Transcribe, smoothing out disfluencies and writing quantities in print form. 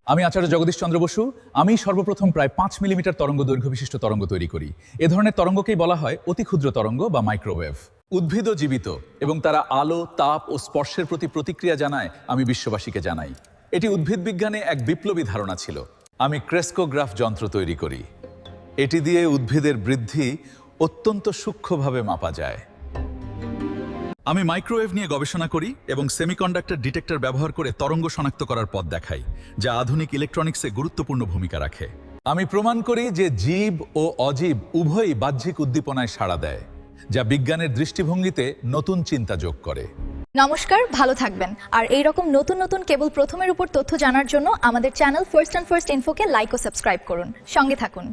আমি আচার্য জগদীশ চন্দ্র বসু। আমি সর্বপ্রথম প্রায় 5 মিলিমিটার তরঙ্গ দৈর্ঘ্য বিশিষ্ট তরঙ্গ তৈরি করি। এ ধরনের তরঙ্গকেই বলা হয় অতি ক্ষুদ্র তরঙ্গ বা মাইক্রোওয়েভ। উদ্ভিদও জীবিত এবং তারা আলো, তাপ ও স্পর্শের প্রতি প্রতিক্রিয়া জানায়, আমি বিশ্ববাসীকে জানাই। এটি উদ্ভিদ বিজ্ঞানে এক বিপ্লবী ধারণা ছিল। আমি ক্রেস্কোগ্রাফ যন্ত্র তৈরি করি। এটি দিয়ে উদ্ভিদের বৃদ্ধি অত্যন্ত সূক্ষ্মভাবে মাপা যায়। আমি মাইক্রোওয়েভ নিয়ে গবেষণা করি এবং সেমিকন্ডাক্টর ডিটেক্টর ব্যবহার করে তরঙ্গ শনাক্ত করার পথ দেখাই, যা আধুনিক ইলেকট্রনিক্সে গুরুত্বপূর্ণ ভূমিকা রাখে। আমি প্রমাণ করি যে জীব ও অজীব উভয়ই বাহ্যিক উদ্দীপনায় সাড়া দেয়, যা বিজ্ঞানের দৃষ্টিভঙ্গিতে নতুন চিন্তা যোগ করে। নমস্কার, ভালো থাকবেন। আর এইরকম নতুন নতুন কেবল প্রথমের উপর তথ্য জানার জন্য আমাদের চ্যানেল ফার্স্ট ইনফোকে লাইক ও সাবস্ক্রাইব করুন। সঙ্গে থাকুন।